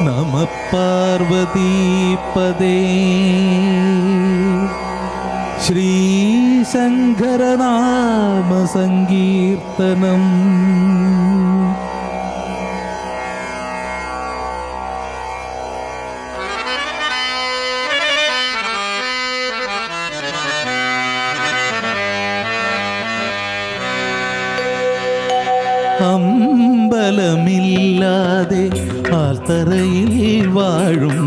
നമഃ പാർവതീപദേ. ശ്രീശങ്കരനാമ സങ്കീർത്തനം. അമ്പലമില്ലാതെ ആൽത്തറയിൽ വാഴും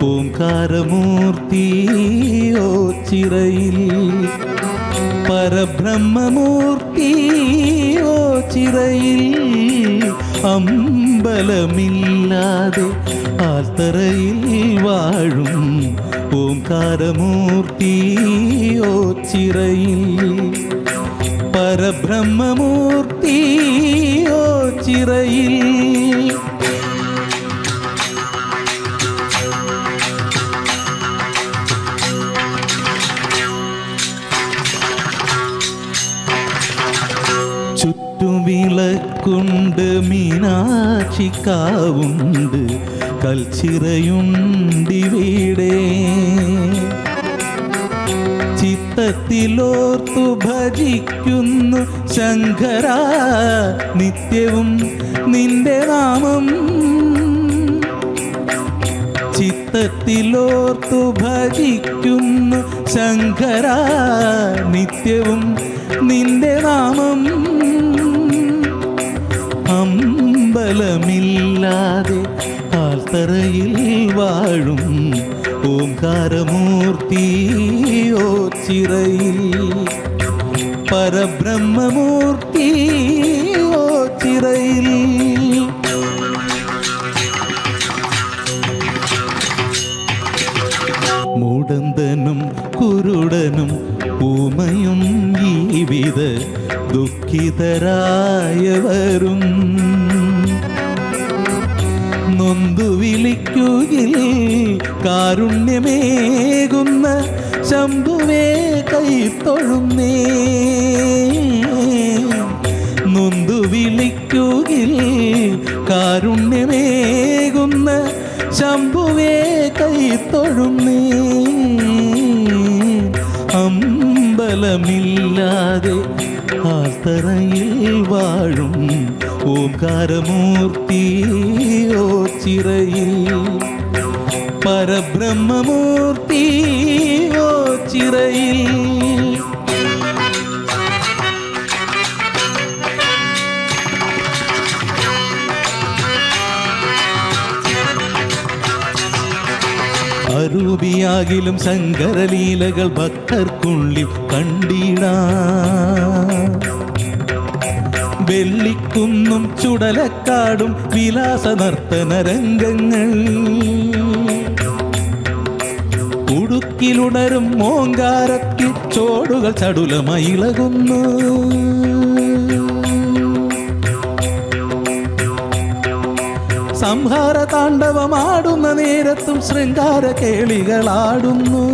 ഓംകാരമൂർത്തിയോ ചിറയിൽ, പരബ്രഹ്മമൂർത്തിയോ ചിറയിൽ. അമ്പലമില്ലാതെ ആൽത്തറയിൽ വാഴും ഓംകാരമൂർത്തിയോ ചിറയിൽ, പരബ്രഹ്മമൂർത്തിയോ ചിറയിൽ. ചുറ്റും വിളക്കുണ്ട്, മീനാക്ഷിക്കാവുണ്ട്, കൽച്ചിറയുണ്ടിവിടെ. ചിത്തത്തിലോർത്തു ഭജിക്കുന്നു ശങ്കര, നിത്യവും നിന്റെ നാമം. ചിത്തത്തിലോർത്തു ഭജിക്കുന്നു ശങ്കര, നിത്യവും നിന്റെ നാമം. അമ്പലമില്ലാതെ ആൽത്തറയിൽ വാഴും ഓംകാരമൂർത്തിയോ ചിറയിൽ, പരബ്രഹ്മമൂർത്തിയോ ചിറയിൽ. മൂടന്തനും കുരുടനും ഊമയും ജീവിത ദുഃഖിതരായവരും നൊന്തു വിളിക്കുകിൽ കാരുണ്യമേകുന്ന ശംഭുവേ കൈത്തൊഴുന്നേ. നൊന്തു വിളിക്കുകിൽ കാരുണ്യമേകുന്ന ശംഭുവേ കൈത്തൊഴുന്നേ. അമ്പലമില്ലാതെ ആൽത്തറയിൽ വാഴും ഓംകാരമൂർത്തിയോ ചിറയിൽ, പരബ്രഹ്മമൂർത്തിയോ ചിറയിൽ. അരൂപിയാകിലും ശങ്കരലീലകൾ ഭക്തർക്കുള്ളിൽ കണ്ടിടാം. വെള്ളിക്കുന്നും ചുടലക്കാടും വിലാസ നർത്തന രംഗങ്ങൾ, ഉടുക്കിലുണരും ഓങ്കാരത്തിൽ ചോടുകൾ ചടുലമയിളകുന്നു. സംഹാര താണ്ഡവമാടുന്ന നേരത്തും ശൃംഗാര കേളികളാടുന്നു.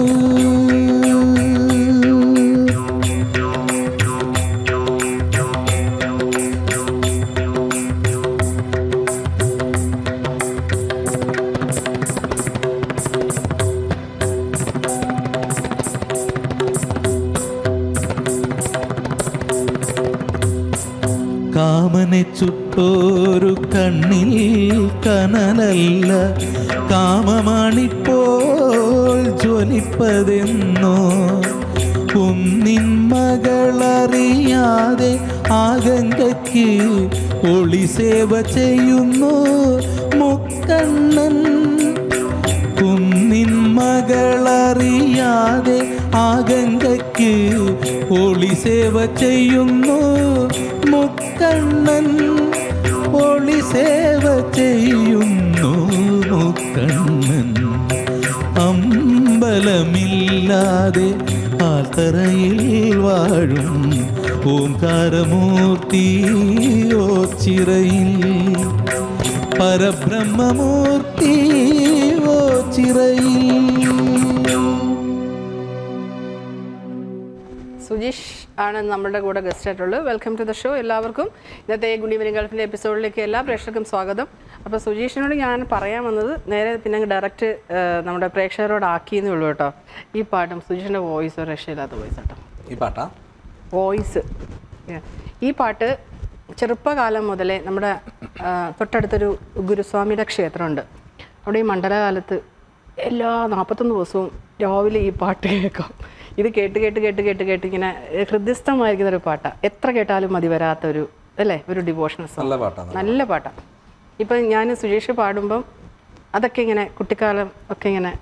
കാമനെ ചുട്ടോരു കണ്ണിൽ കനലല്ല, കാമമാണിപ്പോൾ ജ്വലിപ്പതെന്നോ. കുന്നിൻ മകളറിയാതെ ആഗംഗയ്ക്ക് ഒളിസേവ ചെയ്യുന്നു മുക്കണ്ണൻ. കുന്നിൻ മകളറിയാതെ ആഗംഗയ്ക്ക് ഒളിസേവ ചെയ്യുന്നു മുക്കണ്ണൻ. ഒളിസേവ ചെയ്യുന്നു മുക്കണ്ണൻ. അമ്പലമില്ലാതെ ആൽത്തറയിൽ വാഴും ഓംകാരമൂർത്തിയോ ചിറയിൽ, പരബ്രഹ്മമൂർത്തിയോ ചിറയിൽ. സുജീഷ് ആണ് നമ്മുടെ കൂടെ ഗസ്റ്റ് ആയിട്ടുള്ളത്. Welcome to the show. എല്ലാവർക്കും ഇന്നത്തെ ഗുഡ് ഈവനിംഗ് ഗൾഫിൻ്റെ എപ്പിസോഡിലേക്ക് എല്ലാ പ്രേക്ഷകർക്കും സ്വാഗതം. അപ്പോൾ സുജീഷിനോട് ഞാൻ പറയാൻ വന്നത് നേരെ പിന്നെ ഡയറക്റ്റ് നമ്മുടെ പ്രേക്ഷകരോട് ആക്കിയെന്നേ ഉള്ളൂ കേട്ടോ. ഈ പാട്ടും സുജീഷിൻ്റെ വോയിസ് ഒരു രക്ഷയില്ലാത്ത വോയിസ് കേട്ടോ. ഈ പാട്ടാ വോയിസ് ഈ പാട്ട് ചെറുപ്പകാലം മുതലേ നമ്മുടെ തൊട്ടടുത്തൊരു ഗുരുസ്വാമിയുടെ ക്ഷേത്രമുണ്ട്. അവിടെ ഈ മണ്ഡലകാലത്ത് എല്ലാ 41 ദിവസവും രാവിലെ ഈ പാട്ട് കേൾക്കാം. ഇത് കേട്ട് കേട്ട് കേട്ട് കേട്ട് കേട്ട് ഇങ്ങനെ ഹൃദയസ്ഥമായിരിക്കുന്ന ഒരു പാട്ടാണ്. എത്ര കേട്ടാലും മതി വരാത്തൊരു അല്ലേ, ഒരു ഡിവോഷണൽ സോങ്. നല്ല പാട്ടാണ്. ഇപ്പം ഞാൻ സുജീഷ് പാടുമ്പം അതൊക്കെ ഇങ്ങനെ കുട്ടിക്കാലം ഒക്കെ ഇങ്ങനെ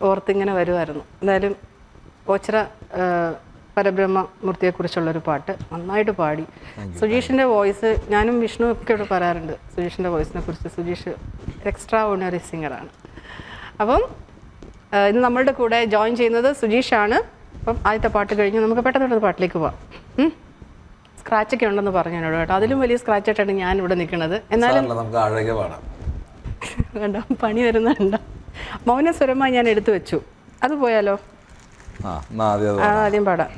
ഓർത്തിങ്ങനെ വരുമായിരുന്നു. എന്തായാലും ഓച്ചിറ പരബ്രഹ്മമൂർത്തിയെക്കുറിച്ചുള്ളൊരു പാട്ട് നന്നായിട്ട് പാടി. സുജീഷിൻ്റെ വോയിസ് ഞാനും വിഷ്ണു ഒക്കെ ഇവിടെ പറയാറുണ്ട് സുജീഷിൻ്റെ വോയിസിനെ കുറിച്ച്. സുജീഷ് എക്സ്ട്രാ ഓർഡിനറി സിംഗറാണ്. അപ്പം ഇന്ന് നമ്മളുടെ കൂടെ ജോയിൻ ചെയ്യുന്നത് സുജീഷാണ്. അപ്പം ആദ്യത്തെ പാട്ട് കഴിഞ്ഞ് നമുക്ക് പെട്ടെന്ന് പാട്ടിലേക്ക് പോവാം. സ്ക്രാച്ചൊക്കെ ഉണ്ടെന്ന് പറഞ്ഞു എന്നോട് കേട്ടോ. അതിലും വലിയ സ്ക്രാച്ചായിട്ടാണ് ഞാൻ ഇവിടെ നിൽക്കുന്നത്. എന്നാലും വേണ്ട, പണി വരുന്നുണ്ടോ. മൗനസ്വരമായി ഞാൻ എടുത്തു വെച്ചു. അത് പോയാലോ? ആദ്യം പാടാം.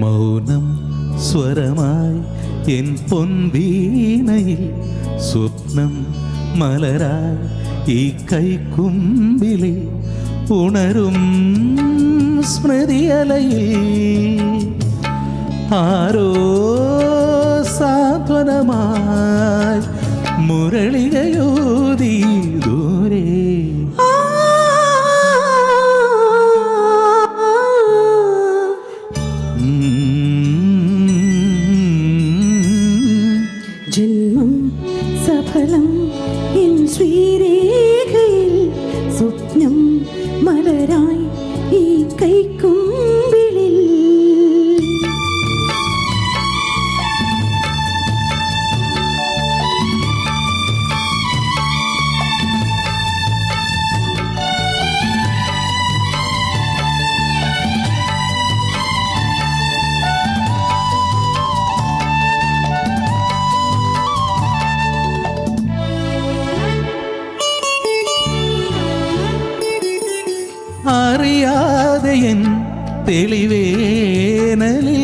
മൗനം സ്വരമായി എൻ പൊൻവീണയിൽ സ്വപ്നം മലരായി ഈ കൈക്കുമ്പിളിൽ ഉണരും സ്മൃതിയലയിൽ ആരോ സാന്ത്വനമായി മുരളികയോതി ദൂരെ ജന്മം സഫലം എൻ ശ്രീരേഖയിൽ സ്വപ്നം മലരായി ഈ കൈക്കുമ്പിളിൽ അറിയാതെ എൻ തെളിവേനലിൽ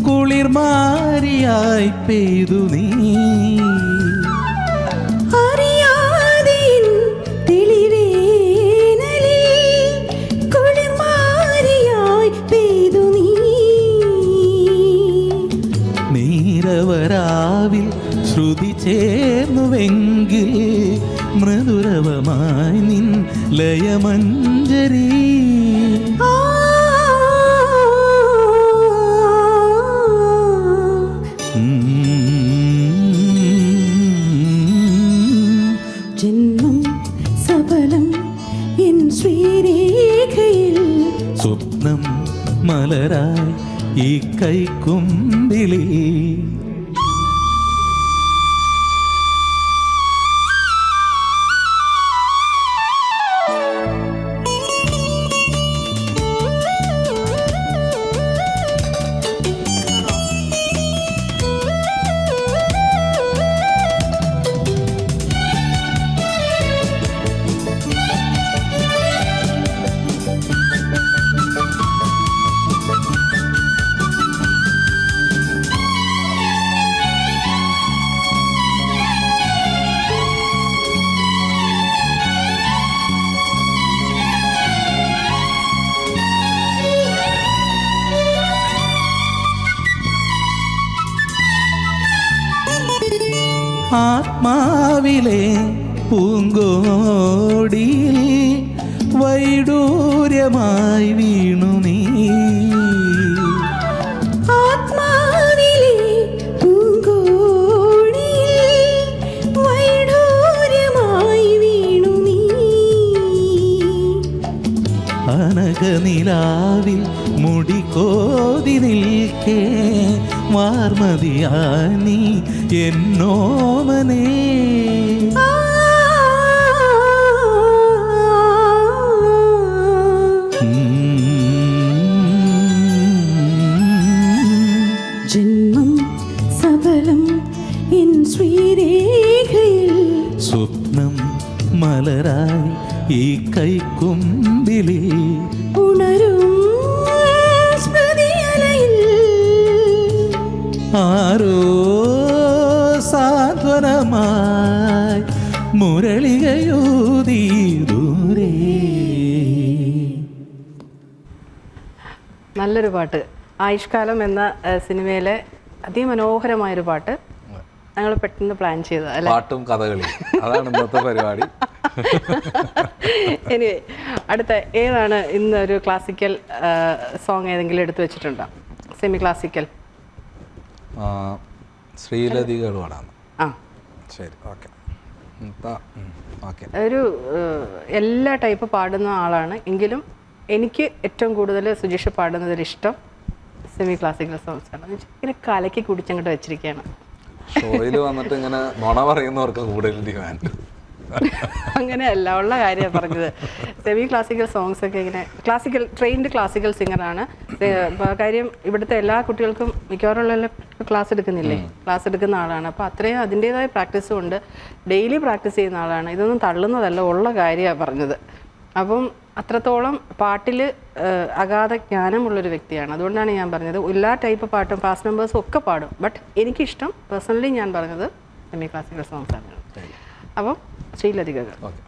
കുളിർമാരിയായി പെയ്തു നീ. അറിയാതെ തെളിവേനലിൽ കുളിർമാരിയായി പെയ്തു നീ. നീരവരാവിൽ ശ്രുതി ചേർന്നുവെങ്കിൽ മൃദുരവമായി നിൻ ലയമഞ്ജരി. ജന്മം സഫലം എൻ ശ്രീരേഖയിൽ സ്വപ്നം മലരായി ഈ കൈക്കുമ്പിളിൽ. ആത്മാവിലെ പൂങ്കോടിയിൽ വൈഡൂര്യമായി വീണു നീ. ആത്മാവിലെ പൂങ്കോടിയിൽ വൈഡൂര്യമായി വീണു നീ. അനഘ കനകനിലാവിൽ മുടികോതി നിൽക്കേ വാർമതിയാ നീ എന്നോമനേ. ജന്മം സഫലം എൻ ശ്രീരേഖയിൽ സ്വപ്നം മലരായി ഈ കൈക്കുമ്പിളിൽ ഉണരും സ്മൃതിയലയിൽ ആരോ സാന്ത്വനമായി മുരളികയൂതി ദൂരേ. നല്ലൊരു പാട്ട്. ആയുഷ്കാലം എന്ന സിനിമയിലെ അതിമനോഹരമായൊരു പാട്ട് ഞങ്ങൾ പെട്ടെന്ന് പ്ലാൻ ചെയ്തത് അല്ലേ? പാട്ടും കഥകളി, അതാണ് ഇന്നത്തെ പരിപാടി. ഇനി അടുത്ത ഏതാണ് ഇന്ന് ഒരു ക്ലാസിക്കൽ സോങ് ഏതെങ്കിലും എടുത്തു വെച്ചിട്ടുണ്ടോ? സെമി ക്ലാസിക്കൽ ശ്രീലതികൾ പാടാണ്. ആ ശരി, ഓക്കെ. ഓക്കെ, ഒരു എല്ലാ ടൈപ്പ് പാടുന്ന ആളാണ് എങ്കിലും എനിക്ക് ഏറ്റവും കൂടുതൽ സുജീഷ് പാടുന്നതിൽ ഇഷ്ടം സെമി ക്ലാസിക്കൽ സോങ്സ് ആണ്. ഇങ്ങനെ കലക്കി കുടിച്ചങ്ങോട്ട് വെച്ചിരിക്കുകയാണ്. ഷോയിൽ വന്നിട്ട് ഇങ്ങനെ നുണ പറയുന്നവർക്ക് കൂടുതൽ ഡിമാൻഡ്. അങ്ങനെയല്ല, ഉള്ള കാര്യമാണ് പറഞ്ഞത്. സെമി ക്ലാസിക്കൽ സോങ്സ് ഒക്കെ ഇങ്ങനെ ക്ലാസിക്കൽ ട്രെയിൻഡ് ക്ലാസിക്കൽ സിംഗറാണ്. കാര്യം ഇവിടുത്തെ എല്ലാ കുട്ടികൾക്കും മിക്കവാറുള്ള ക്ലാസ് എടുക്കുന്നില്ലേ, ക്ലാസ് എടുക്കുന്ന ആളാണ്. അപ്പോൾ അത്രയും അതിൻ്റേതായ പ്രാക്ടീസും ഉണ്ട്. ഡെയിലി പ്രാക്ടീസ് ചെയ്യുന്ന ആളാണ്. ഇതൊന്നും തള്ളുന്നതല്ല, ഉള്ള കാര്യമാണ് പറഞ്ഞത്. അപ്പം അത്രത്തോളം പാട്ടിൽ അഗാധ ജ്ഞാനമുള്ളൊരു വ്യക്തിയാണ്. അതുകൊണ്ടാണ് ഞാൻ പറഞ്ഞത് എല്ലാ ടൈപ്പ് പാട്ടും പാസ് നമ്പേഴ്സും ഒക്കെ പാടും. ബട്ട് എനിക്കിഷ്ടം പേഴ്സണലി ഞാൻ പറഞ്ഞത് സെമി ക്ലാസിക്കൽ സോങ്സ് ആണ്. അപ്പം ശ്രീലതികകൾ. ഓക്കെ.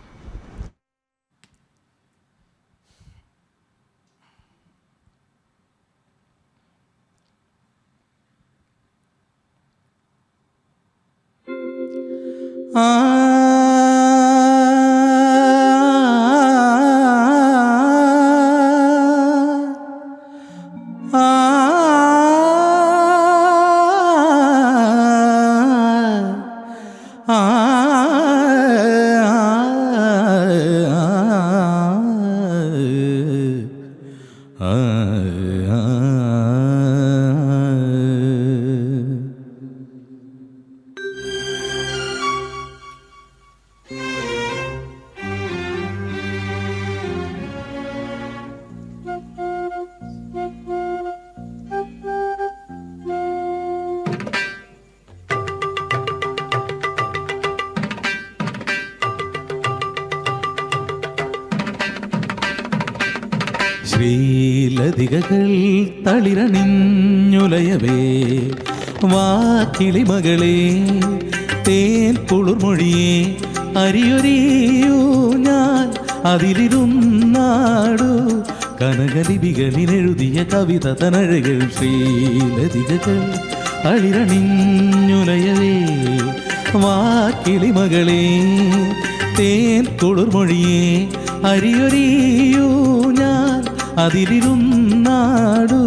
ശ്രീലതികകൾ തളിരണിഞ്ഞുലയവേ വാക്കിളിമകളെ തേൻ കുളിർമൊഴിയേ അരിയൊരിയൂ ഞാൻ അതിലിരുന്നാടു കനകലിപികളിലെഴുതിയ കവിത തനഴകൾ. ശ്രീലതികകൾ തളിരണിഞ്ഞുലയവേ വാക്കിളിമകളെ തേൻ കുളിർമൊഴിയേ അരിയൊരിയൂ ഞാൻ അതിലിരുന്നാടു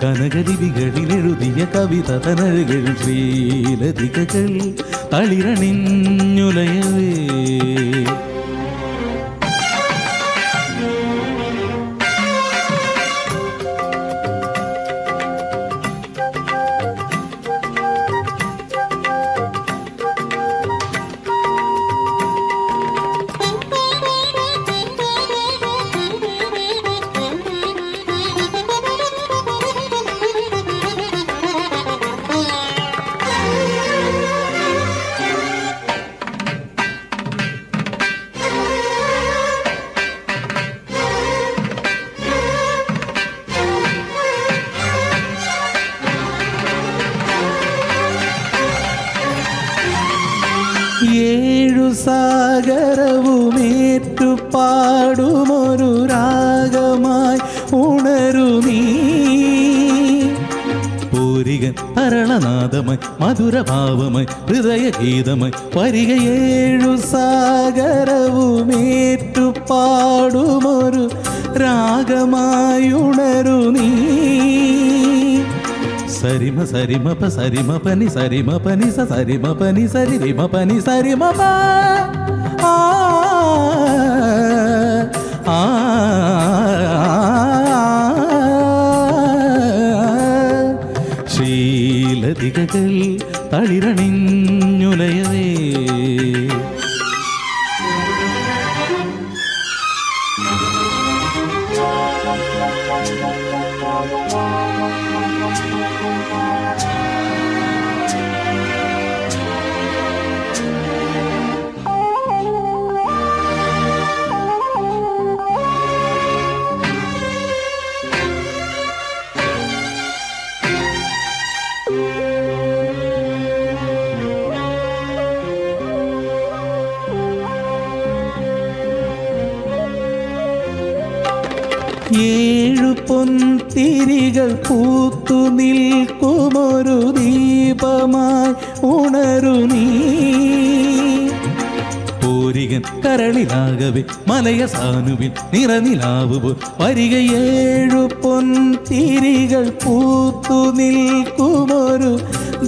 കനകലിപികളിലെഴുതിയ കവിത തനഴകൾ. ശ്രീലതികകൾ തളിരണിഞ്ഞുലയവേ. ഏഴു സാഗരവുമേറ്റു പാടുമൊരു രാഗമായി ഉണരു നീ പൂരികൻ തരളനാദമായി മധുരഭാവമായി ഹൃദയഗീതമായി വരിക. ഏഴു സാഗരവുമേറ്റു പാടുമൊരു രാഗമായി ഉണരു നീ സരിമ സരിമ പ സരിമ പനി സരിമ പനി സ സരിമ പനി സരി റിമ പനി സരിമ പ ആ ആ ശ്രീലതികകൾ തളിരണിഞ്ഞുലയവേ. ഏഴു പൊൻതിരികൾ പൂത്തു നിൽക്കുമൊരു ദീപമായി ഉണരു നീ. പോരികൻ കരളിലാകവെ മലയ സാനുവിൽ നിറനിലാവുപോ വരിക. ഏഴു പൊൻതിരികൾ പൂത്തു നിൽക്കുമൊരു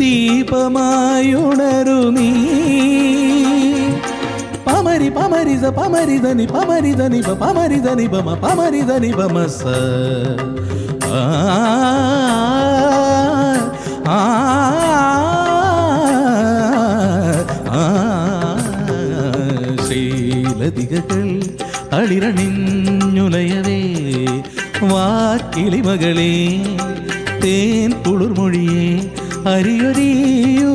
ദീപമായി ഉണരു നീ. പമരി പമരിസ പമരിധനി പമരിധനി പമരിധനി പമ പമരിധനി പമസ. ശ്രീലതികകൾ തളിരണിഞ്ഞുലയവേ. വാക്കിളിമകളെ തേൻ കുളിർമൊഴിയെ അരിയൊരിയൂ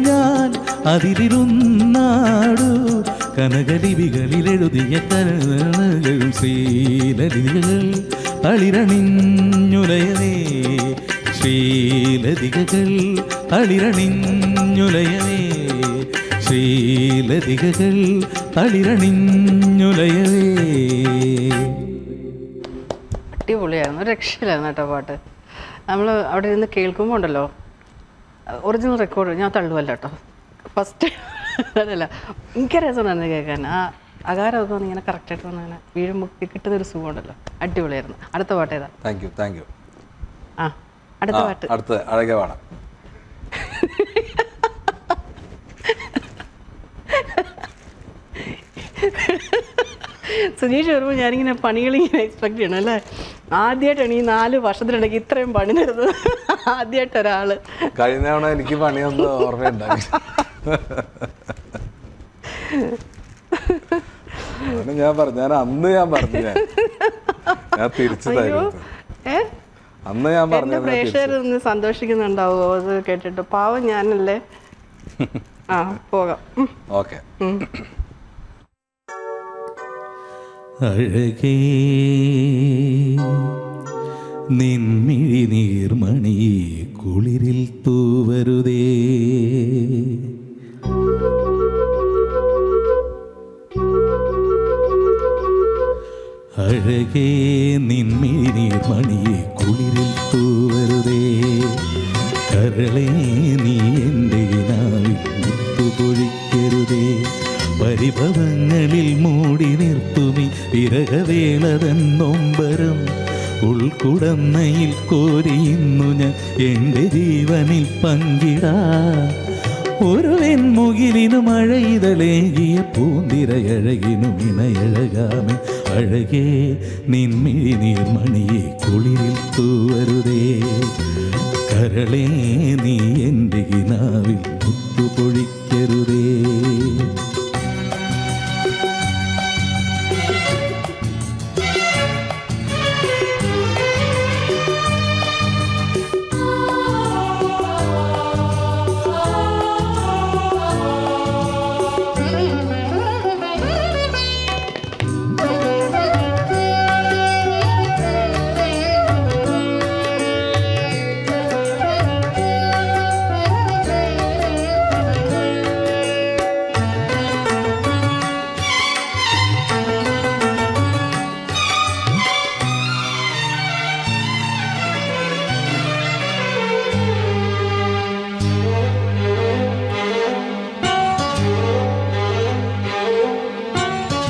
ഞാൻ അതിരുന്നാടു. കനകലിപികളിലെഴുതിയ കരകളും ശ്രീലതികകൾ തളിരണിഞ്ഞുലയവേ. ശ്രീലതികകൾ തളിരണിഞ്ഞുലയവേ. ശ്രീലതികകൾ തളിരണിഞ്ഞുലയവേ. അടിപൊളിയായിരുന്നു, രക്ഷയിലായിരുന്നു കേട്ടോ പാട്ട്. നമ്മൾ അവിടെ ഇരുന്ന് കേൾക്കുമ്പോൾ ഉണ്ടല്ലോ, ഒറിജിനൽ റെക്കോർഡ് ഞാൻ തള്ളുവല്ല കേട്ടോ, ഫസ്റ്റ് അതല്ല, എനിക്ക് രസമുണ്ടായിരുന്നു കേൾക്കാൻ. ആ അകാരമൊക്കെ വന്ന് ഇങ്ങനെ കറക്റ്റായിട്ട് വന്ന് അങ്ങനെ വീഴുമ്പോൾ കിട്ടുന്നൊരു സുഖമുണ്ടല്ലോ, അടിപൊളിയായിരുന്നു. അടുത്ത പാട്ട് ഏതാ? Thank you. ആ അടുത്ത പാട്ട്, അടുത്ത അഴകെ പാടാം. സുനീഷ് വരുമ്പോൾ ഞാനിങ്ങനെ പണികളിങ്ങനെ എക്സ്പെക്ട് ചെയ്യണം അല്ലേ. ആദ്യമായിട്ടാണ് ഈ 4 വർഷത്തിനിടയ്ക്ക് ഇത്രയും പണി തരുന്നത്. ആദ്യമായിട്ട് ഒരാള്. കഴിഞ്ഞ തവണ എനിക്ക് പണിയൊന്നും ഓർമ്മയുണ്ടായി. ഞാൻ അന്ന് പറഞ്ഞു ഞാൻ തിരിച്ചു തരും. അന്ന് ഞാൻ പറഞ്ഞു പ്രേക്ഷകരൊന്ന് സന്തോഷിക്കുന്നുണ്ടാവോ അത് കേട്ടിട്ട്? പാവം ഞാനല്ലേ. ആ പോകാം. ഓക്കെ. അഴകേ നിൻമിഴി നീർമണി കുളിരിൽ തൂവരുതേ. അഴകേ നിൻമിഴി നീർമണി കുളിരിൽ തൂവരുതേ. കരളേ നീ എൻ്റെ നാവിൽ മുത്തുപൊഴിക്കരുതേ. പരിഭവങ്ങളിൽ മൂടി നിർത്തുമി വിരഹവേളതൻ നൊമ്പരം. ഉൾക്കുടന്നയിൽ കോരിയുന്നു ഞാൻ എൻ്റെ ജീവനിൽ പങ്കിടാ. ഒരു വെൺമുകിലിനു മഴയിതളേകിയ പൂന്തിരയഴകിനു ഇണയഴകാമേ. അഴകേ നിൻമിഴി നീർമണിയെ കുളിരിൽ തൂവരുതേ. കരളേ നീ എൻ്റെ കിനാവിൽ മുത്തുപൊഴിക്കരുതേ.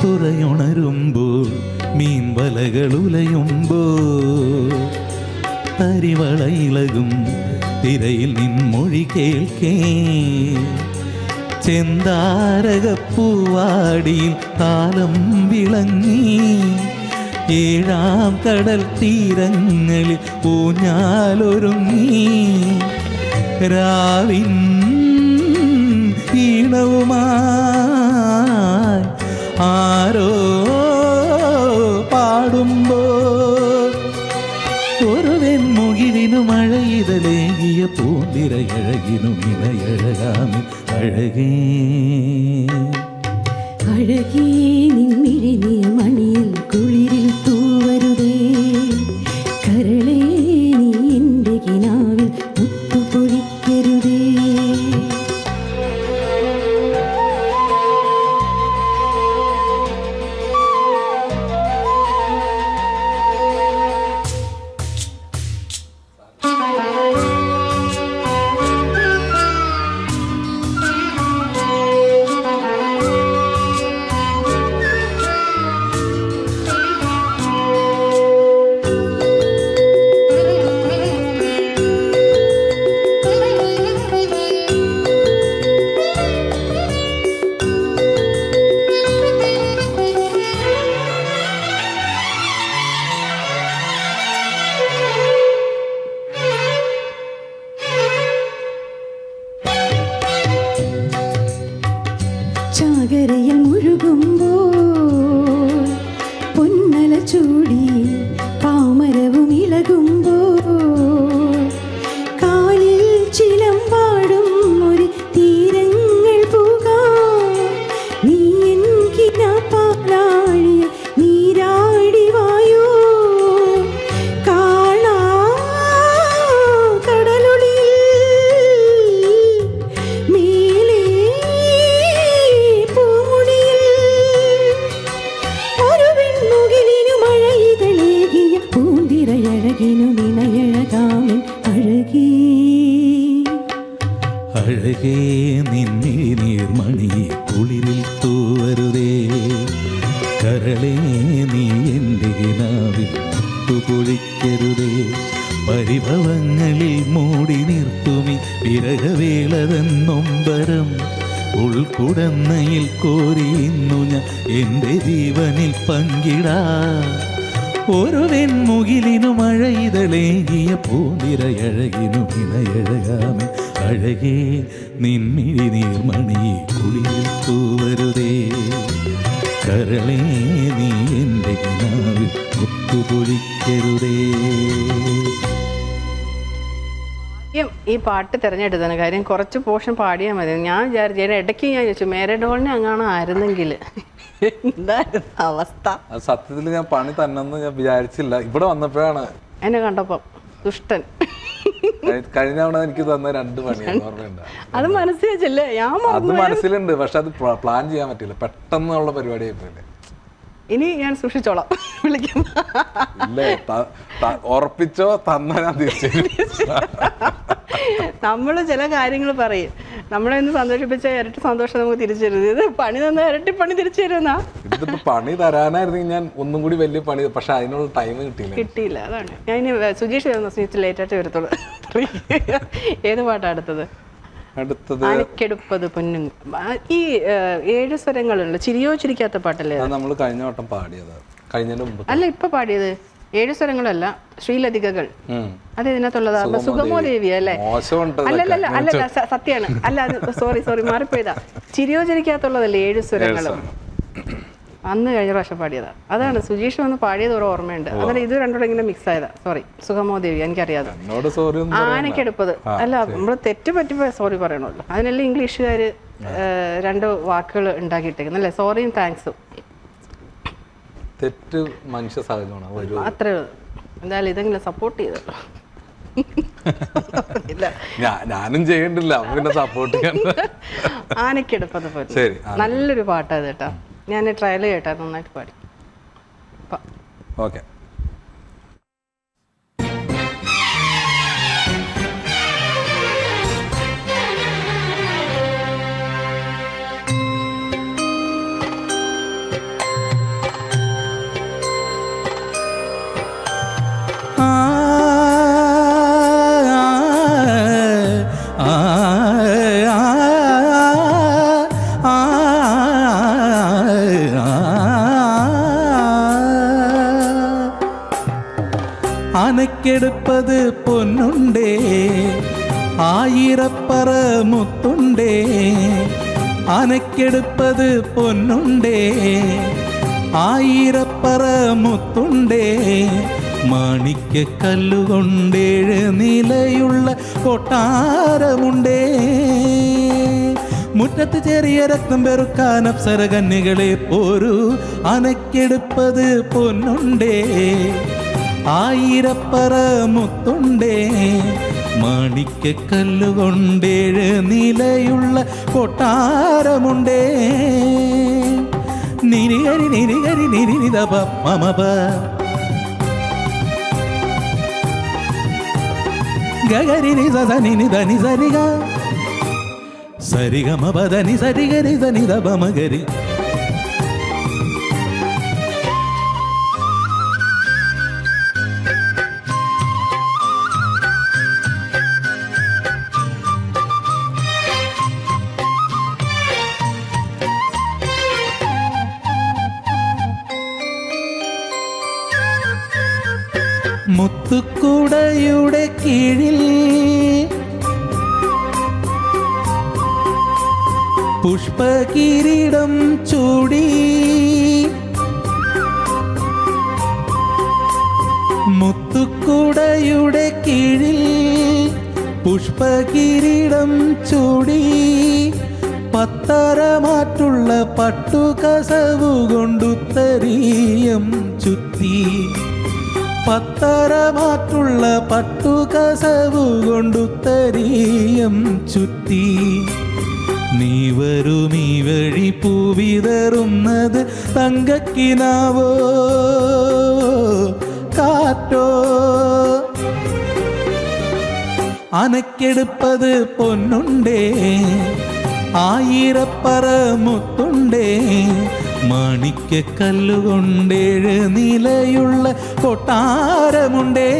തുറയുണരുമ്പോൾ മീൻവലകളുലയുമ്പോൾ തരിവളയിളകും തിരയിൽ നിൻമൊഴി കേൾക്കേ. ചെന്താരകപ്പൂവാടിയിൽ കാലം വിളങ്ങി. 7 കടൽ തീരങ്ങളിൽ ഊഞ്ഞാലൊരുങ്ങി. രാവിൻ ഈണവുമായി ആരോ പാടുമ്പോൾ ഒരു വെൺമുകിലിനു മഴയിതലേകിയ പൂന്തിരയഴകിനു ഇണയഴകാമി അഴകേ അഴകേ നിൻമിഴിനീ മണിയിൽ കുളിരിൽ തൂവരുതേ കരളേ നീ എൻ്റെ കിനാവിൽ മുത്തുപൊഴിക്കരുതേ ചാകരയിൽ മുഴുകുമ്പോൾ പൊന്നല ചൂടി പാമരവും ഇളകുമ്പോൾ കാലിൽ ചിലമ്പാടും ഒരു തീരങ്ങൾ പോകാം നീ എൻകിന പാലാഴിയ നീരാടി വായോ കാണാ കടലൊളിയിൽ മേലേ പൂന്തിരയഴകിനു വിനയഴകാമൻ അഴകേ അഴകേ നിന്നെ നീർമണി കുളിരിൽ തൂവരുതേ കരളേ നീ എൻ്റെ കിനാവിൽ മുത്തുപൊഴിക്കരുതേ പരിഭവങ്ങളിൽ മൂടി നിർത്തുമി വിരഹവേളതൻ നൊമ്പരം ഉൾക്കുടന്നയിൽ കോരിയുന്നു ഞാൻ എൻ്റെ ജീവനിൽ പങ്കിടാ ഒരു വെൺമുകിലിനു മഴയിതളേകിയ പൂന്തിരയഴകിനു ഇണയഴകാമി അഴകേ നിൻമിഴി നീർമണി കുളിരിൽ തൂവരുതേ കരളേ നീ എൻ്റെ കിനാവിൽ മുത്തുപൊഴിക്കരുതേ. ഈ പാട്ട് തിരഞ്ഞെടുത്തതിന് കാര്യം കുറച്ച് പോർഷൻ പാടിയാൽ മതി. ഞാൻ വിചാരിച്ചു ഇടയ്ക്ക് ഞാൻ ചോദിച്ചു മേരഡോളിനെ അങ്ങാണ് ആയിരുന്നെങ്കിൽ എന്തായിരുന്നു അവസ്ഥ. സത്യത്തിൽ ഞാൻ പണി തന്നെന്ന് ഞാൻ വിചാരിച്ചില്ല. ഇവിടെ വന്നപ്പോഴാണ് എന്നെ കണ്ടപ്പം ദുഷ്ടൻ കഴിഞ്ഞ തവണ എനിക്ക് തന്ന 2 പണിയാണ് ഓർമ്മയുണ്ട്. അത് മനസ്സിൽ വെച്ചല്ലേ? അത് മനസ്സിലുണ്ട്, പക്ഷെ അത് പ്ലാൻ ചെയ്യാൻ പറ്റില്ല, പെട്ടെന്നുള്ള പരിപാടി ആയിപ്പോയില്ലേ. ഇനി ഞാൻ സൂക്ഷിച്ചോളാം. വിളിക്കും ഇല്ലേ, ഉറപ്പിച്ചോ തന്ന ഞാൻ തിരിച്ചു. നമ്മള് ചില കാര്യങ്ങൾ പറയും, നമ്മളെ ഒന്ന് സന്തോഷിപ്പിച്ച ഇരട്ടി സന്തോഷം നമുക്ക് തിരിച്ചു തരുന്നത്. ഇത് പണി തന്ന ഇരട്ടി പണി തിരിച്ചു തരുന്ന. ഇതിപ്പോ പണി തരാനായിരുന്നു ഞാൻ ഒന്നും കൂടി വലിയ പണി, പക്ഷെ അതിനുള്ള ടൈം കിട്ടിയില്ല. അതാണ് ഞാൻ ഇനി സുജീഷ് സ്നേഹിച്ച് ലേറ്റായിട്ട് വരത്തുള്ളൂ. ഏത് പാട്ടാണ് അടുത്തത്? അനക്കെടുപ്പത് പൊന്നും. ഈ 7 സ്വരങ്ങളുള്ള ചിരിയോ ചിരിക്കാത്ത പാട്ടല്ലേ നമ്മൾ കഴിഞ്ഞ വട്ടം പാടിയത്? കഴിഞ്ഞതിന് മുമ്പ് അല്ല, ഇപ്പൊ പാടിയത് 7 സ്വരങ്ങളല്ല, ശ്രീലതികകൾ. അത് ഇതിനകത്തുള്ളതാ. സുഗമോ ദേവി അല്ലേ? അല്ലല്ല അല്ലല്ല, സത്യാണ്. അല്ല, സോറി മാറിപ്പോയതാ. ചിരിയോ ചിരിക്കാത്തുള്ളതല്ലേ 7 സ്വരങ്ങളും? അന്ന് കഴിഞ്ഞ പ്രാവശ്യം പാടിയതാ. അതാണ് സുജീഷ് വന്ന് പാടിയത് ഒരു ഓർമ്മയുണ്ട്. അന്നേരം ഇത് രണ്ടോടെ ഇങ്ങനെ മിക്സ് ആയതാ. സോറി, സുഗമോ ദേവി എനിക്കറിയാതെ. ആനക്കെടുപ്പത് അല്ല, നമ്മള് തെറ്റ് പറ്റിപ്പോ സോറി പറയണല്ലോ. അതിനെല്ലാം ഇംഗ്ലീഷുകാര് 2 വാക്കുകൾ ഉണ്ടാക്കിയിട്ടേക്കുന്നല്ലേ, സോറിയും താങ്ക്സും. തെറ്റ് മനുഷ്യ സഹജമാണ്, അത്രേ ഉള്ളൂ. എന്തായാലും ഇതെങ്കിലും സപ്പോർട്ട് ചെയ്തല്ലോ. ഞാനും ചെയ്യണ്ടില്ല, പിന്നെ സപ്പോർട്ട് ആനക്കെടുപ്പത് പോലെ നല്ലൊരു പാട്ടാ കേട്ടോ. ഞാൻ ട്രയൽ കേട്ടാ, നന്നായിട്ട് പാടി. ഓക്കെ. ആനക്കെടുപ്പത് പൊന്നുണ്ടേ ആയിരപ്പറ മുത്തുണ്ടേ ആനക്കെടുപ്പത് പൊന്നുണ്ടേ ആയിരപ്പറ മുത്തുണ്ടേ മാണിക്യ കല്ലുകൊണ്ടേഴ് നിലയുള്ള കൊട്ടാരമുണ്ടേ മുറ്റത്ത് ചെറിയ രക്തം പെറുക്കാൻ അപ്സര കന്യകളെ പോരൂ ആനക്കെടുപ്പത് പൊന്നുണ്ടേ ആയിരപ്പറ മുത്തുണ്ടേ മാണിക്യ കല്ലുകൊണ്ടേഴ് നിലയുള്ള കൊട്ടാരമുണ്ടേ നിരികരി നിരികരി നിരിനിതപ മമപ ഗഗരി നിസ സനി ധനി സരിഗ സരിഗ മപദനി സരിഗരി സനിതപ മഗരി മുത്തുക്കുടയുടെ കീഴിൽ പുഷ്പകിരീടം ചൂടി മുത്തുക്കുടയുടെ കീഴിൽ പുഷ്പകിരീടം ചൂടി പത്തരമാറ്റുള്ള പട്ടുകസവു കൊണ്ടുത്തരീയം ചുറ്റി പത്തരമാറ്റുള്ള പട്ടുകസവു കൊണ്ടുത്തരീയം ചുറ്റി നീ വരും ഈ വഴി പൂവിതറുന്നത് തങ്കക്കിനാവോ കാറ്റോ അനക്കെടുപ്പത് പൊന്നുണ്ടേ ആയിരപ്പറ മുത്തുണ്ടേ മാണിക്യ കല്ലുകൊണ്ടേഴ് നിലയുള്ള കൊട്ടാരമുണ്ടേ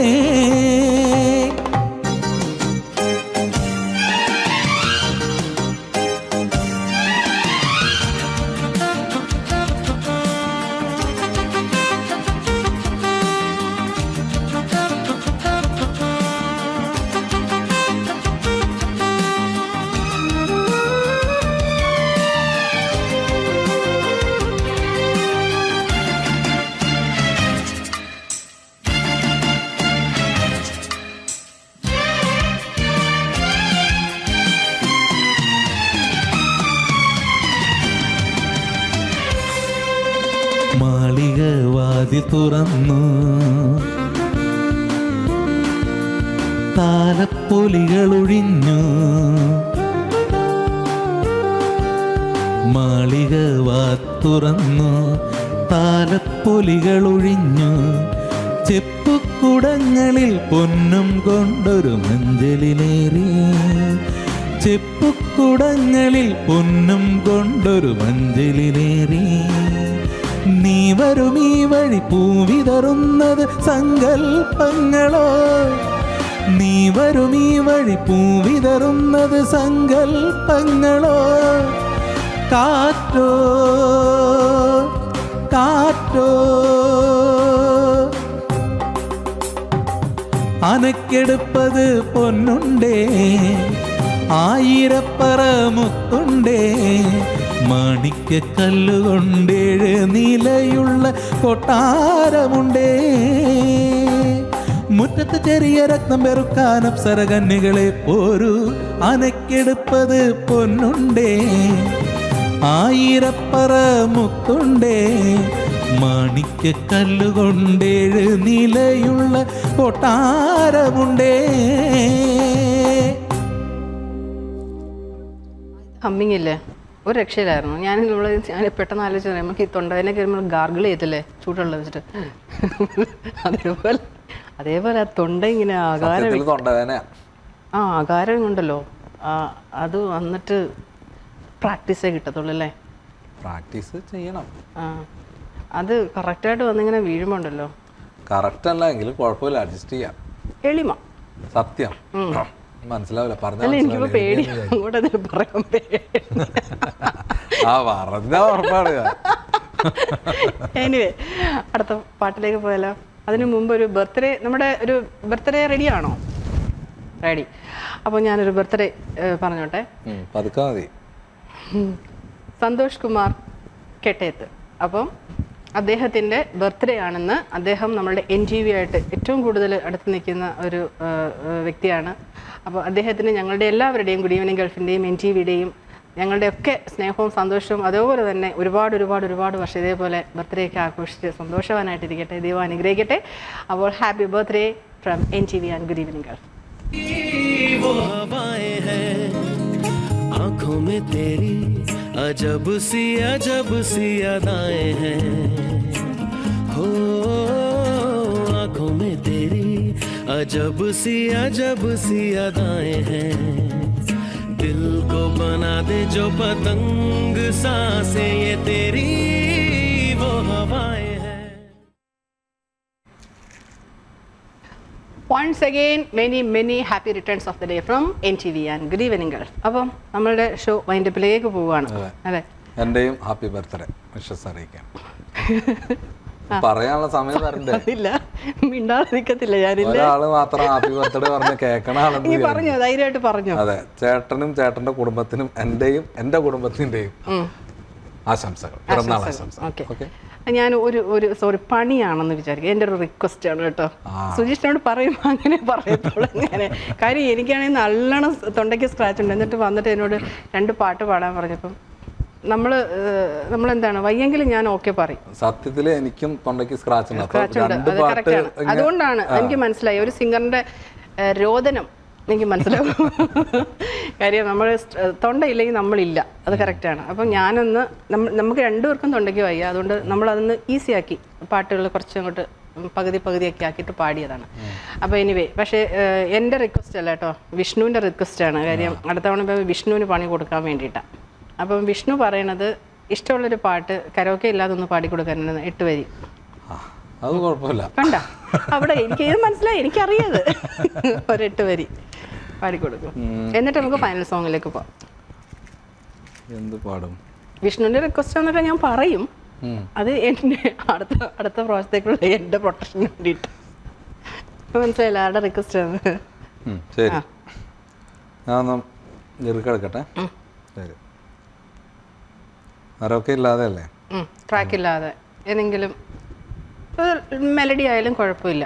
മാളിക വാതിൽ തുറന്നു താലപ്പൊലികളൊഴിഞ്ഞു മാളിക വാതിൽ തുറന്നു താലപ്പൊലികളൊഴിഞ്ഞു ചെപ്പുക്കുടങ്ങളിൽ പൊന്നും കൊണ്ടൊരു മഞ്ചലിലേറി ചെപ്പുക്കുടങ്ങളിൽ പൊന്നും കൊണ്ടൊരു മഞ്ചലിലേറി നീ വരും ഈ വഴി പൂവിതറുന്നത് സങ്കൽപ്പങ്ങളോ നീ വരും ഈ വഴി പൂവിതറുന്നത് സങ്കൽപ്പങ്ങളോ കാറ്റോ കാറ്റോ അനക്കെടുപ്പത് പൊന്നുണ്ടേ ആയിരപ്പറ മുത്തുണ്ടേ മാണിക്യ കല്ലുകൊണ്ടേഴ് നിലയുള്ള കൊട്ടാരമുണ്ടേ മുറ്റത്ത് ചെറിയ രക്തം പെറുക്കാൻ അപ്സര കന്യകളെ പോരൂ അനക്കെടുപ്പത് പൊന്നുണ്ടേ ആയിരപ്പറ മുത്തുണ്ടേ മാണിക്യ കല്ലുകൊണ്ടേഴ് നിലയുള്ള കൊട്ടാരമുണ്ടേ. ഹമ്മിങ്ങില്ലേ ഒരു രക്ഷയിലായിരുന്നു. ഞാൻ പെട്ടെന്ന് ആലോചിച്ചു നമുക്ക് ഈ തൊണ്ടവേനെ നമ്മൾ ഗാർഗിൾ ചെയ്തില്ലേ ചൂടുള്ള വെച്ചിട്ട്, അതേപോലെ ആ തൊണ്ട ഇങ്ങനെ ആകാരം കൊണ്ടല്ലോ അത് വന്നിട്ട് പ്രാക്ടീസേ കിട്ടത്തുള്ളൂ അല്ലേ? പ്രാക്ടീസ് ചെയ്യണം. അത് കറക്റ്റായിട്ട് വന്നിങ്ങനെ വീഴുമ്പോൾ ഉണ്ടല്ലോ. കറക്റ്റ് അല്ല എങ്കിലും കുഴപ്പമില്ല, അഡ്ജസ്റ്റ് ചെയ്യാം. എളിമ സത്യം മനസ്സിലാവില്ല പറഞ്ഞ പേടി അങ്ങോട്ട് പറയാൻ പറഞ്ഞ ഉറപ്പാണ്. എനിവേ അടുത്ത പാട്ടിലേക്ക് പോയാലോ? അതിനു മുമ്പ് ഒരു ബർത്ത്ഡേ, നമ്മുടെ ഒരു ബർത്ത്ഡേ റെഡിയാണോ? റെഡി. അപ്പോൾ ഞാനൊരു ബർത്ത്ഡേ പറഞ്ഞോട്ടെ. പതുക്കെ മതി. സന്തോഷ് കുമാർ കെട്ടേത്ത്. അപ്പം അദ്ദേഹത്തിൻ്റെ ബർത്ത്ഡേ ആണെന്ന്. അദ്ദേഹം നമ്മളുടെ NGV ആയിട്ട് ഏറ്റവും കൂടുതൽ അടുത്ത് നിൽക്കുന്ന ഒരു വ്യക്തിയാണ്. അപ്പോൾ അദ്ദേഹത്തിന് ഞങ്ങളുടെ എല്ലാവരുടെയും ഗുഡ് ഈവനിങ് ഗൾഫിൻ്റെയും NGVയുടെയും ഞങ്ങളുടെയൊക്കെ സ്നേഹവും സന്തോഷവും അതേപോലെ തന്നെ ഒരുപാട് വർഷം ഇതേപോലെ ബർത്ത്ഡേ ഒക്കെ ആഘോഷിച്ച് സന്തോഷവാനായിട്ടിരിക്കട്ടെ. ദൈവം അനുഗ്രഹിക്കട്ടെ. അപ്പോൾ happy birthday from NGV and good evening Gulf. वो हवाएं हैं आंखों में तेरी अजब सी अदाएं हैं हो आंखों में तेरी अजब सी अदाएं हैं दिल को बना दे जो पतंग सांसें ये तेरी वो हवाएं हैं. Once again, many happy returns of the day from NTV and good evening girl. അപ്പം നമ്മളുടെ ഷോ വൈൻഡപ്പിലേക്ക് പോവുകയാണ് അല്ലേ? എന്റെയും ഹാപ്പി ബർത്ത്ഡേ വിഷസ് അറിയിക്കാം. പറയാനുള്ള സമയം തരണ്ടേ? ഇല്ല, മിണ്ടാതിരിക്കത്തില്ല ഞാനില്ല. ഒരാള് മാത്രം ഹാപ്പി ബർത്ത്ഡേ പറഞ്ഞ് കേൾക്കണ ആളെന്ന് പറഞ്ഞു, ധൈര്യമായിട്ട് പറഞ്ഞു. അതെ, ചേട്ടനും ചേട്ടന്റെ കുടുംബത്തിനും എന്റെയും എന്റെ കുടുംബത്തിന്റെയും ആശംസകൾ, പിറന്നാൾ ആശംസകൾ. ഓക്കെ, ഞാൻ ഒരു സോറി പണിയാണെന്ന് വിചാരിക്കും. എൻ്റെ ഒരു റിക്വസ്റ്റ് ആണ് കേട്ടോ. സുജീഷിനോട് പറയുമ്പോൾ അങ്ങനെ പറയത്തുള്ളൂ. അങ്ങനെ കാര്യം എനിക്കാണെങ്കിൽ നല്ലോണം തൊണ്ടയ്ക്ക് സ്ക്രാച്ച് ഉണ്ട്. എന്നിട്ട് വന്നിട്ട് എന്നോട് 2 പാട്ട് പാടാൻ പറഞ്ഞപ്പം നമ്മളെന്താണ് വയ്യെങ്കിലും ഞാൻ ഓക്കെ പറയും. സത്യത്തില് എനിക്കും തൊണ്ടയ്ക്ക് സ്ക്രാച്ച് ഉണ്ട്. അത് കറക്റ്റാണ്. അതുകൊണ്ടാണ് എനിക്ക് മനസ്സിലായി ഒരു സിംഗറിന്റെ രോദനം എനിക്ക് മനസ്സിലാവും. കാര്യം നമ്മൾ തൊണ്ടയില്ലെങ്കിൽ നമ്മളില്ല, അത് കറക്റ്റാണ്. അപ്പം ഞാനൊന്ന് നമുക്ക് 2 പേർക്കും തൊണ്ടയ്ക്ക് വയ്യ, അതുകൊണ്ട് നമ്മളതൊന്ന് ഈസിയാക്കി പാട്ടുകൾ കുറച്ചങ്ങോട്ട് പകുതിയൊക്കെ ആക്കിയിട്ട് പാടിയതാണ്. അപ്പോൾ എനിവേ, പക്ഷേ എൻ്റെ റിക്വസ്റ്റ് അല്ല കേട്ടോ, വിഷ്ണുവിൻ്റെ റിക്വസ്റ്റാണ്. കാര്യം അടുത്ത തവണ വിഷ്ണുവിന് പണി കൊടുക്കാൻ വേണ്ടിയിട്ടാണ്. അപ്പം വിഷ്ണു പറയണത് ഇഷ്ടമുള്ളൊരു പാട്ട് കരോക്കെ ഇല്ലാതെ ഒന്ന് പാടിക്കൊടുക്കാനാണ് 8 വരി. അത് കുഴപ്പമില്ല, കണ്ട അവിടെ എനിക്ക് ഇത് മനസ്സിലായി, എനിക്കറിയാത്. ഒരു 8 വരി പാടിക്കൊടുക്കും. എന്നിട്ട് നമുക്ക് ഫൈനൽ സോങ്ങിലേക്ക് പോവാം. എന്ത് പാടും? വിഷ്ണുവിന്റെ റിക്വസ്റ്റ് എന്നൊക്കെ ഞാൻ പറയും. അത് എൻ്റെ അടുത്ത പ്രാവശ്യത്തേക്കുള്ള എൻ്റെ പ്രൊട്ടക്ഷന് വേണ്ടിയിട്ട്. മനസ്സിലായില്ല ആരുടെ റിക്വസ്റ്റ് ആണ്. ശരി, ഞാൻ എടുക്കട്ടെ. ശരി, ആരൊക്കെ ഇല്ലാതെ അല്ലേ? ട്രാക്ക് ഇല്ലാതെ ഏതെങ്കിലും മെലഡി ആയാലും കുഴപ്പമില്ല.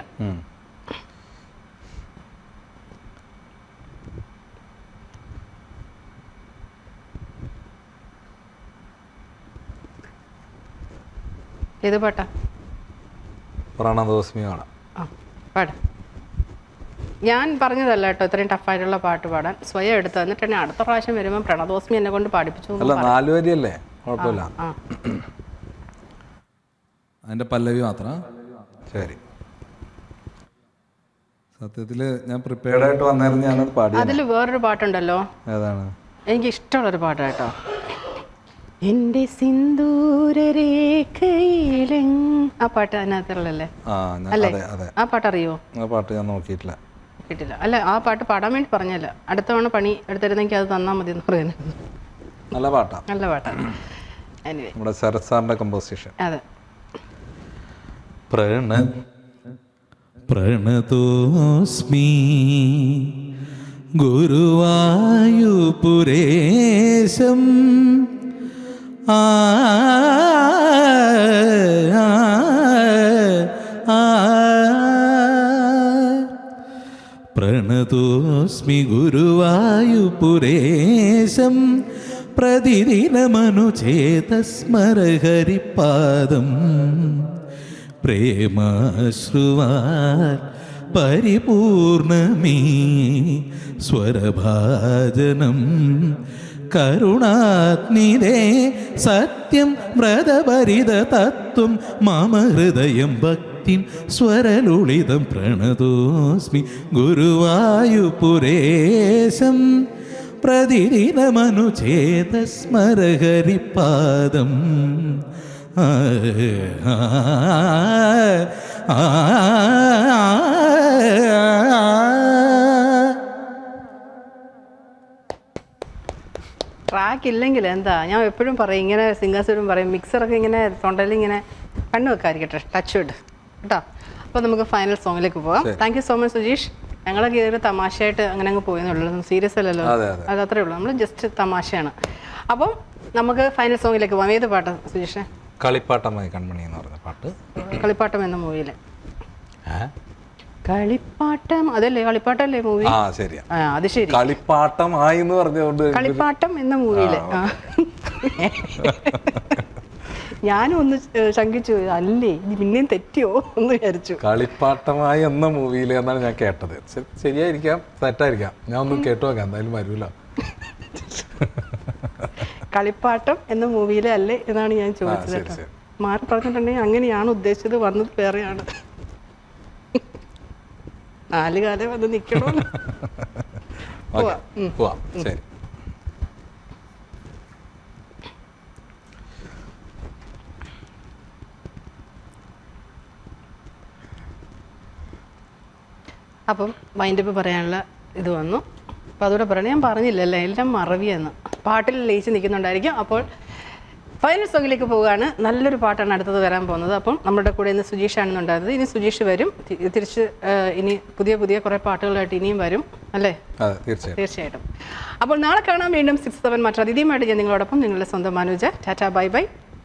ഏത് പാട്ടാ? പ്രണതോസ്മിയാണ്. പാട്. ഞാൻ പറഞ്ഞതല്ല കേട്ടോ ഇത്രയും ടഫായിട്ടുള്ള പാട്ട് പാടാൻ. സ്വയം എടുത്ത് എന്നിട്ട് തന്നെ അടുത്ത പ്രാവശ്യം വരുമ്പോൾ പ്രണതോസ്മി എന്നെ കൊണ്ട് പാടിപ്പിച്ചു. അല്ല, 4 വരിയല്ലേ, കുഴപ്പമില്ല. അതിന്റെ പല്ലവി മാത്രം. ശരി, സത്യത്തില് ഞാൻ പ്രിപ്പയർഡ് ആയിട്ട് വന്നായിരുന്നു, ഞാനത് പാടി. അതിൽ വേറൊരു പാട്ടുണ്ടല്ലോ, ഏതാണ്? എനിക്ക് ഇഷ്ടമുള്ളൊരു പാട്ട് കേട്ടോ. എൻ്റെ സിന്ദൂരരേഖയിലെ ആ പാട്ട് അതിനകത്തുള്ളല്ലേ? അല്ലേ? ആ പാട്ട് അറിയോ? ആ പാട്ട് ഞാൻ നോക്കിയിട്ടില്ല. അല്ല, ആ പാട്ട് പാടാൻ വേണ്ടി പറഞ്ഞല്ല. അടുത്ത തവണ പണി എടുത്തിരുന്നെങ്കിൽ അത് തന്നാൽ മതി എന്ന് പറയുന്നത്. നല്ല പാട്ടാണ്. നമ്മുടെ ശരത് സാറിന്റെ കമ്പോസിഷൻ. അതെ. പ്രണതോസ്മി ഗുരുവായൂപുരേശം പ്രണതോസ്മി ഗുരുവായൂപുരേശം പ്രതിദിനമനുചേതസ്മരഹരിപാദം പ്രേമാശ്രുവാൽ പരിപൂർണമീ സ്വരഭാജനം കരുണാഗ്നിദേ സത്യം വ്രതപരിത തത്വം മമ ഹൃദയം ഭക്തിം സ്വരലുളിതം പ്രണതോസ്മി ഗുരുവായൂപുരേശം പ്രതിദിനമനുചേതസ്മരഹരിപാദം ട്രാക്ക് ഇല്ലെങ്കിൽ എന്താ, ഞാൻ എപ്പോഴും പറയും ഇങ്ങനെ, സിംഗേഴ്സോടും പറയും, മിക്സറൊക്കെ ഇങ്ങനെ തൊണ്ടയിൽ ഇങ്ങനെ കണ്ണു വെക്കാതിരിക്കട്ടെ, ടച്ച് വിട്ട് കേട്ടോ. അപ്പോൾ നമുക്ക് ഫൈനൽ സോങ്ങിലേക്ക് പോവാം. Thank you so much Sujeesh ഞങ്ങളൊക്കെ ഇതൊരു തമാശയായിട്ട് അങ്ങനെ അങ്ങ് പോയെന്നുള്ളൂ, സീരിയസ് അല്ലല്ലോ, അത് അത്രേ ഉള്ളൂ, നമ്മൾ ജസ്റ്റ് തമാശയാണ്. അപ്പം നമുക്ക് ഫൈനൽ സോങ്ങിലേക്ക് പോകാം. ഏത് പാട്ട് സുജീഷേ? കളിപ്പാട്ടമായി കൺമണി എന്ന് പറഞ്ഞ പാട്ട്. കളിപ്പാട്ടം എന്ന മൂവിയിലെ കളിപ്പാട്ടം, അതല്ലേ കളിപ്പാട്ടല്ലേ മൂവി? ആ ശരിയാ, അത് ശരി. കളിപ്പാട്ടമായി എന്ന് പറഞ്ഞുകൊണ്ട് കളിപ്പാട്ടം എന്ന മൂവിയിലെ ഞാനും ഒന്ന് ശങ്കിച്ചു, അല്ലേ ഇനി പിന്നെയും തെറ്റിയോ എന്ന് വിചാരിച്ചു. കളിപ്പാട്ടമായി എന്ന മൂവിയിൽ എന്നാണ് ഞാൻ കേട്ടത്. ശരിയായിരിക്കാം, തെറ്റായിരിക്കാം, ഞാൻ ഒന്നും കേട്ടു നോക്കാം, എന്തായാലും വരൂല. കളിപ്പാട്ടം എന്ന മൂവിയിലെ അല്ലേ എന്നാണ് ഞാൻ ചോദിച്ചത്. മാറി പറഞ്ഞിട്ടുണ്ടെങ്കിൽ അങ്ങനെയാണ് ഉദ്ദേശിച്ചത്, വന്നത് വേറെയാണ്. 4 കാലം വന്ന് നിൽക്കണോ? ശരി. അപ്പം വൈൻഡപ്പ് പറയാനുള്ള ഇത് വന്നു. അപ്പോൾ അതുകൂടെ പറയണേ, ഞാൻ പറഞ്ഞില്ലല്ലേ, എല്ലാം മറവിയെന്ന്. പാട്ടിൽ ലയിച്ച് നിൽക്കുന്നുണ്ടായിരിക്കും. അപ്പോൾ ഫൈനൽ സോങ്ങിലേക്ക് പോവുകയാണ്. നല്ലൊരു പാട്ടാണ് അടുത്തത് വരാൻ പോകുന്നത്. അപ്പം നമ്മുടെ കൂടെ ഇന്ന് സുജീഷാണെന്നുണ്ടായിരുന്നത്. ഇനി സുജീഷ് വരും തിരിച്ച്, ഇനി പുതിയ പുതിയ കുറേ പാട്ടുകളായിട്ട് ഇനിയും വരും അല്ലേ? തീർച്ചയായിട്ടും. അപ്പോൾ നാളെ കാണാൻ വീണ്ടും 6-7 മറ്റൊരു അതിഥിയുമായിട്ട് ഞാൻ നിങ്ങളോടൊപ്പം, നിങ്ങളുടെ സ്വന്തം മനോജ. Tata bye bye.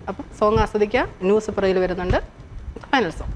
അപ്പം സോങ് ആസ്വദിക്കുക. ന്യൂസ് പുറകിൽ വരുന്നുണ്ട്. Final song.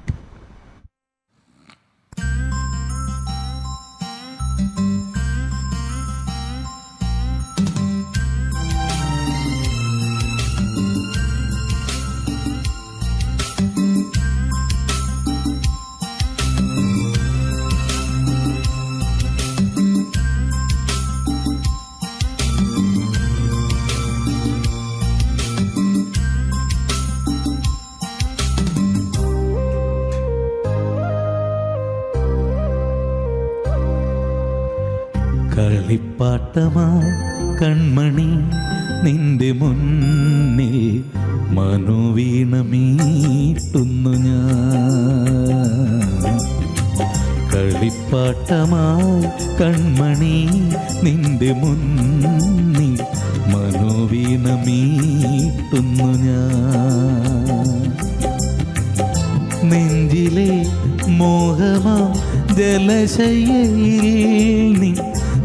കളിപ്പാട്ടമായി കൺമണി നിന്റെ മുന്നിൽ മനോവീണ മീട്ടുന്നു ഞാൻ. കളിപ്പാട്ടമായി കൺമണി നിന്റെ മുന്നിൽ മനോവീണ മീട്ടുന്നു ഞാൻ. നെഞ്ചിലെ മോഹമാം ജലശയ്യയിൽ നീ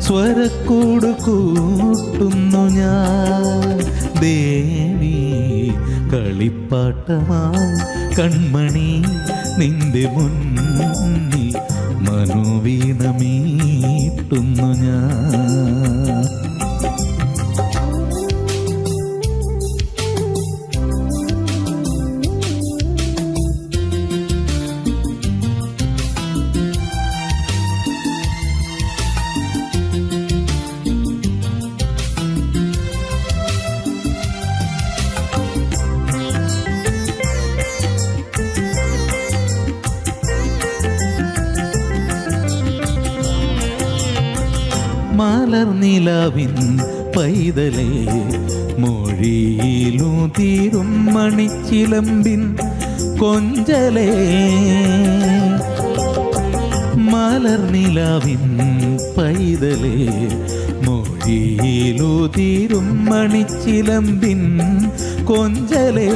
സ്വരക്കൂട് കൂട്ടുന്നു ഞാൻ. ദേവി കളിപ്പാട്ടമായി കൺമണി നിന്റെ മുന്നിൽ മനോവീണ മീട്ടുന്നു ഞാൻ. മലർനിലാവിൻ പൈതലേ മൊഴിയിലുതിരും മണിച്ചിലമ്പിൻ കൊഞ്ചലേ. മലർനിലാവിൻ പൈതലേ മൊഴിയിലുതിരും മണിച്ചിലമ്പിൻ കൊഞ്ചലേ.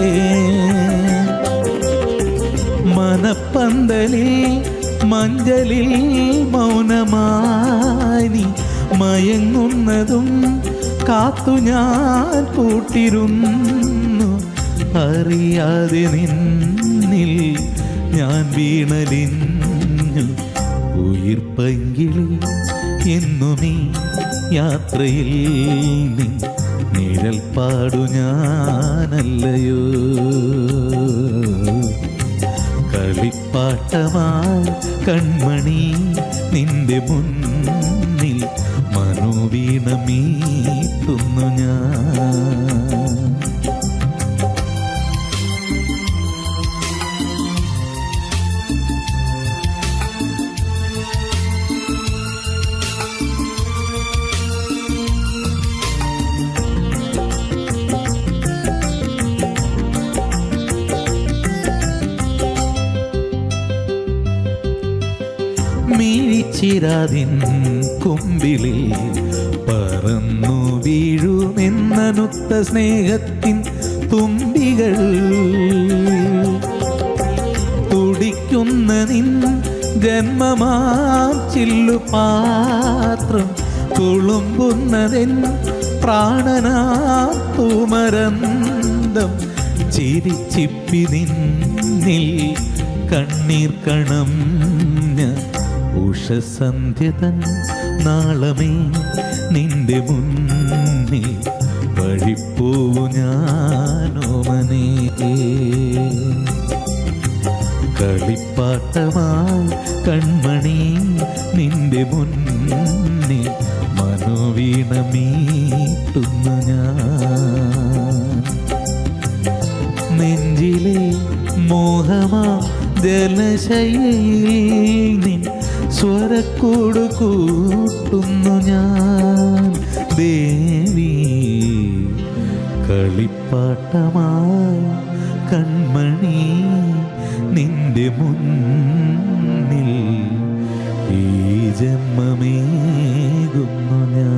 മനപ്പന്തലിൽ മഞ്ചലിൽ മൗനമായി മയങ്ങുന്നതും കാത്തു ഞാൻ കൂട്ടിരുന്നു. അറിയാതെ നിന്നിൽ ഞാൻ വീണലിഞ്ഞു. ഉയിർപ്പങ്കിളി എന്നുമീ യാത്രയിൽ നീ നിഴൽ പാടു ഞാനല്ലയോ. കളിപ്പാട്ടമായി കൺമണി നിന്റെ മുന്നിൽ മനോവീണ മീട്ടുന്നു ഞാൻ. മിഴിച്ചിരാതിൻ കുമ്പിളിൽ പറന്നു വീഴുമെന്നനുത്ത സ്നേഹത്തിൻ തുമ്പികൾ. തുടിക്കുന്ന നിൻ ജന്മമാം ചില്ലുപാത്രം തുളുമ്പുന്നതെൻ പ്രാണനാത്തുമരന്തം ചിരിച്ചിപ്പി നിന്നിൽ കണ്ണീർ കണം ഉഷസന്ധ്യതൻ നാളമേ നിന്റെ മുന്നിൽ വഴിപ്പോവു ഞാനോമനേ കളിപ്പാട്ടമായി കൺമണി നിന്റെ മുന്നിൽ മനോവീണ മീട്ടുന്നു ഞാൻ നെഞ്ചിലെ മോഹമാ ജലശയിൽ നിൻ സ്വരക്കൂട് കൂട്ടുന്നു ഞാൻ ദേവി കളിപ്പാട്ടമായി കൺമണി നിന്റെ മുന്നിൽ ഈ ജന്മമേകുന്നു ഞാൻ